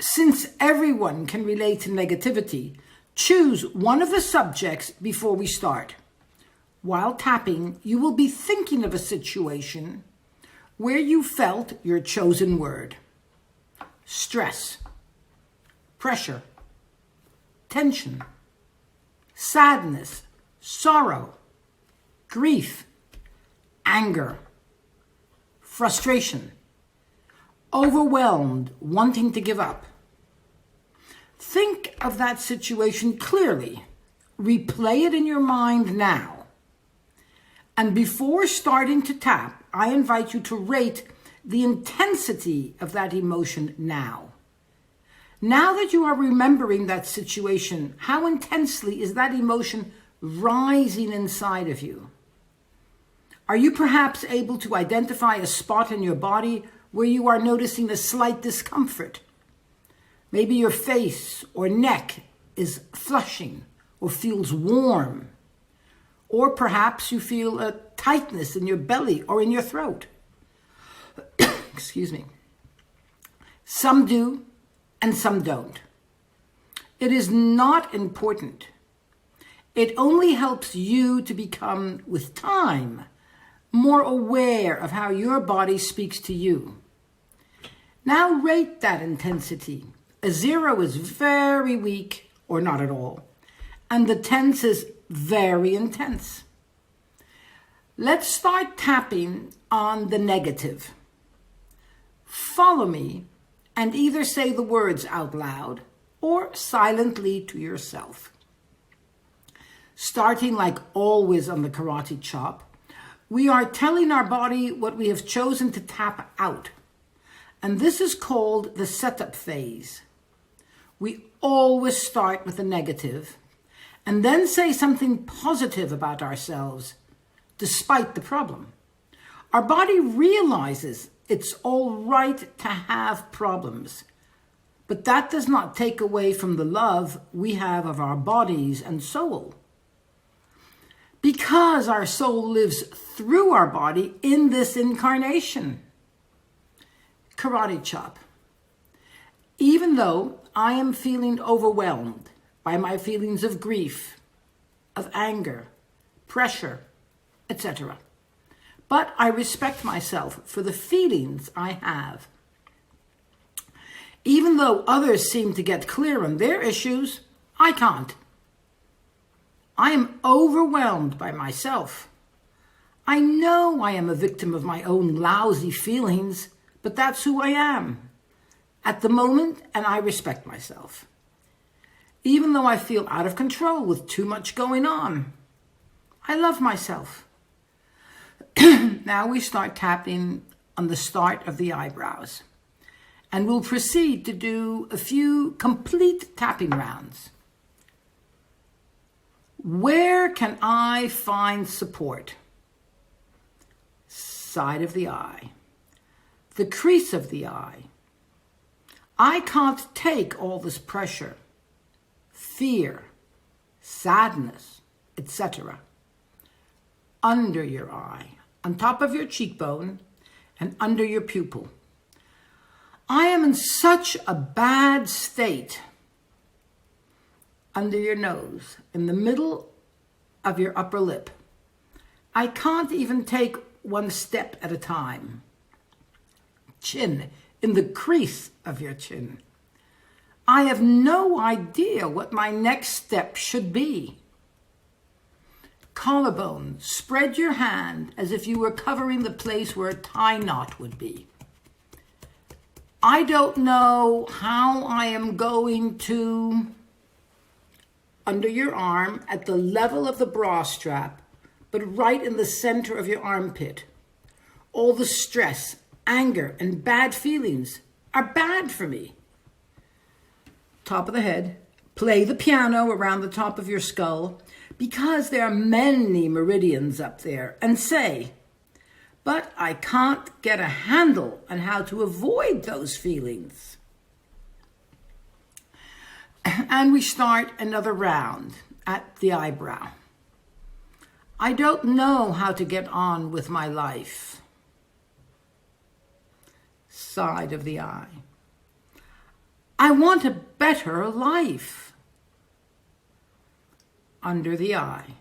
Since everyone can relate to negativity, choose one of the subjects before we start. While tapping, you will be thinking of a situation where you felt your chosen word. Stress, pressure, tension, sadness, sorrow, grief, anger, frustration, overwhelmed, wanting to give up. Think of that situation clearly. Replay it in your mind now. And before starting to tap, I invite you to rate the intensity of that emotion now. Now that you are remembering that situation, how intensely is that emotion rising inside of you? Are you perhaps able to identify a spot in your body where you are noticing a slight discomfort? Maybe your face or neck is flushing or feels warm. Or perhaps you feel a tightness in your belly or in your throat. Excuse me. Some do and some don't. It is not important. It only helps you to become, with time, more aware of how your body speaks to you. Now rate that intensity. A 0 is very weak or not at all, and the 10 is very intense. Let's start tapping on the negative. Follow me and either say the words out loud or silently to yourself. Starting like always on the karate chop, we are telling our body what we have chosen to tap out. And this is called the setup phase. We always start with a negative and then say something positive about ourselves, despite the problem. Our body realizes it's all right to have problems, but that does not take away from the love we have of our bodies and soul. Because our soul lives through our body in this incarnation. Karate chop. Even though I am feeling overwhelmed by my feelings of grief, of anger, pressure, etc., but I respect myself for the feelings I have. Even though others seem to get clear on their issues, I can't. I am overwhelmed by myself. I know I am a victim of my own lousy feelings, but that's who I am at the moment, and I respect myself. Even though I feel out of control with too much going on, I love myself. Now we start tapping on the start of the eyebrows, and we'll proceed to do a few complete tapping rounds. Where can I find support? Side of the eye, the crease of the eye. I can't take all this pressure, fear, sadness, etc. Under your eye, on top of your cheekbone, and under your pupil. I am in such a bad state. Under your nose, in the middle of your upper lip. I can't even take one step at a time. Chin, in the crease of your chin. I have no idea what my next step should be. Collarbone, spread your hand as if you were covering the place where a tie knot would be. I don't know how I am going to... Under your arm, at the level of the bra strap, but right in the center of your armpit. All the stress, anger, and bad feelings are bad for me. Top of the head, play the piano around the top of your skull, because there are many meridians up there, and say, but I can't get a handle on how to avoid those feelings. And we start another round at the eyebrow. I don't know how to get on with my life. Side of the eye. I want a better life. Under the eye.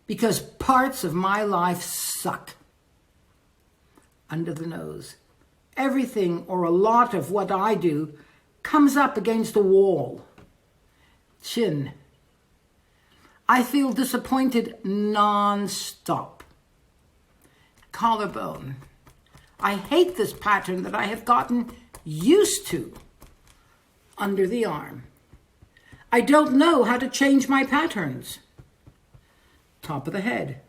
Because parts of my life suck. Under the nose. Everything or a lot of what I do comes up against a wall. Chin. I feel disappointed non-stop. Collarbone. I hate this pattern that I have gotten used to. Under the arm. I don't know how to change my patterns. Top of the head.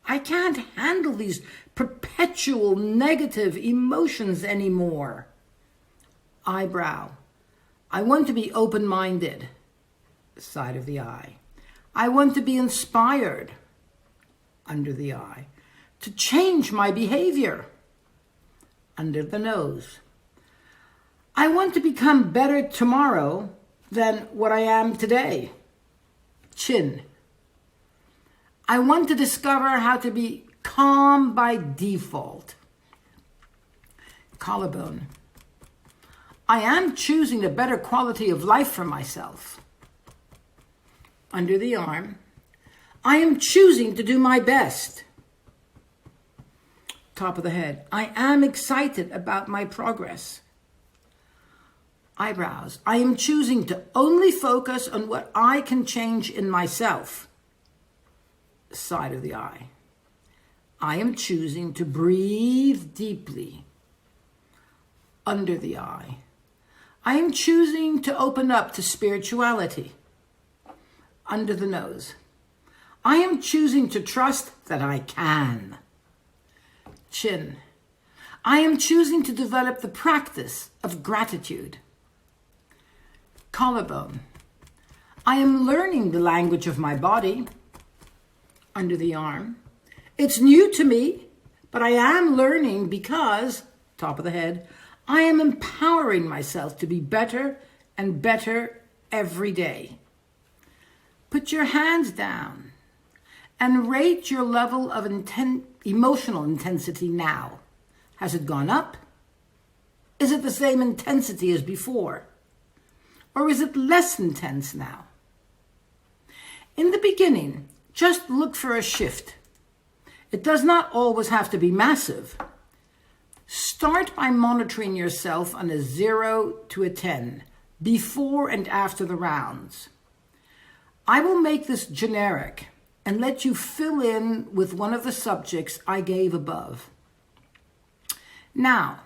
I can't handle these perpetual negative emotions anymore. Eyebrow. I want to be open-minded. Side of the eye. I want to be inspired. Under the eye. To change my behavior. Under the nose. I want to become better tomorrow than what I am today. Chin. I want to discover how to be calm by default. Collarbone. I am choosing a better quality of life for myself. Under the arm. I am choosing to do my best. Top of the head. I am excited about my progress. Eyebrows. I am choosing to only focus on what I can change in myself. Side of the eye. I am choosing to breathe deeply. Under the eye. I am choosing to open up to spirituality. Under the nose. I am choosing to trust that I can. Chin. I am choosing to develop the practice of gratitude. Collarbone. I am learning the language of my body. Under the arm. It's new to me, but I am learning because, top of the head, I am empowering myself to be better and better every day. Put your hands down and rate your level of emotional intensity now. Has it gone up? Is it the same intensity as before? Or is it less intense now? In the beginning, just look for a shift. It does not always have to be massive. Start by monitoring yourself on a 0 to a 10, before and after the rounds. I will make this generic and let you fill in with one of the subjects I gave above. Now,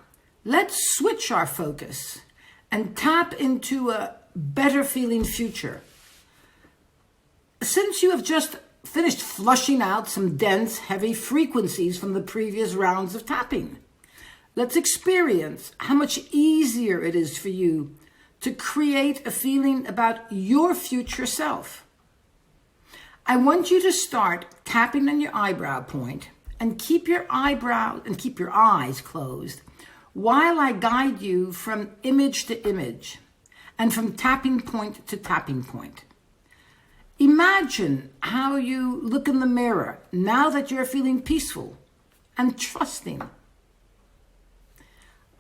let's switch our focus and tap into a better feeling future. Since you have just finished flushing out some dense, heavy frequencies from the previous rounds of tapping, let's experience how much easier it is for you to create a feeling about your future self. I want you to start tapping on your eyebrow point and keep your eyes closed while I guide you from image to image and from tapping point to tapping point. Imagine how you look in the mirror now that you're feeling peaceful and trusting.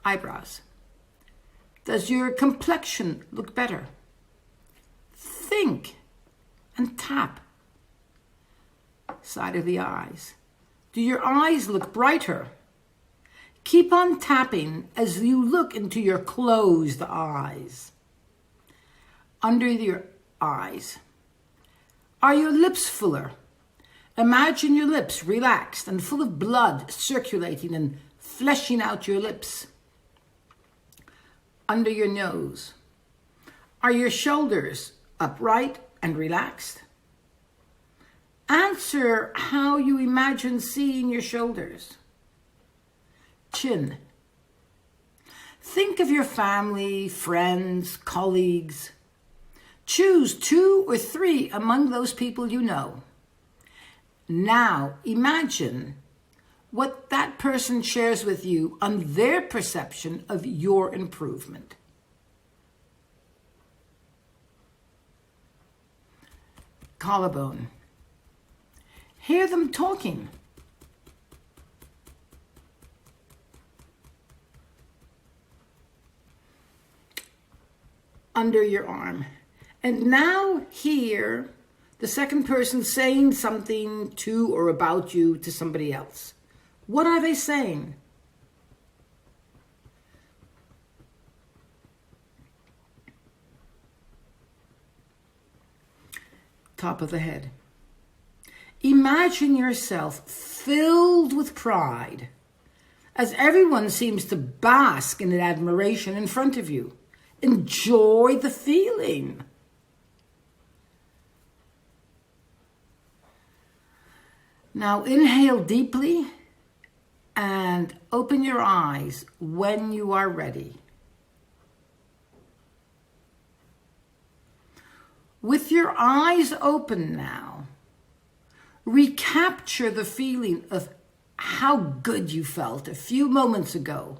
Eyebrows. Does your complexion look better? Think and tap. Side of the eyes. Do your eyes look brighter? Keep on tapping as you look into your closed eyes. Under your eyes. Are your lips fuller? Imagine your lips relaxed and full of blood circulating and fleshing out your lips. Under your nose. Are your shoulders upright and relaxed? Answer how you imagine seeing your shoulders. Chin. Think of your family, friends, colleagues. Choose 2 or 3 among those people you know. Now imagine what that person shares with you on their perception of your improvement. Collarbone. Hear them talking. under your arm. And now hear the second person saying something to or about you to somebody else. What are they saying? Top of the head. Imagine yourself filled with pride as everyone seems to bask in admiration in front of you. Enjoy the feeling. Now inhale deeply and open your eyes when you are ready. With your eyes open now, recapture the feeling of how good you felt a few moments ago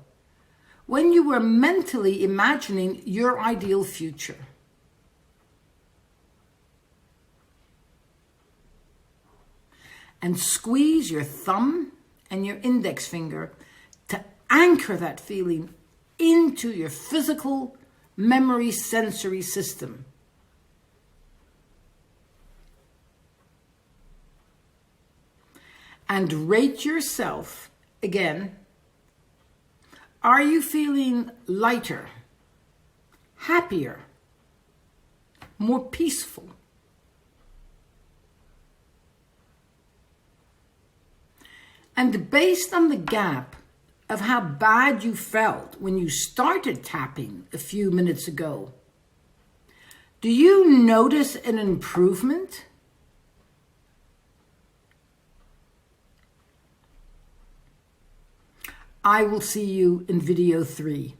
when you were mentally imagining your ideal future. And squeeze your thumb and your index finger to anchor that feeling into your physical memory sensory system. And rate yourself again. Are you feeling lighter, happier, more peaceful? And based on the gap of how bad you felt when you started tapping a few minutes ago, do you notice an improvement? I will see you in video 3.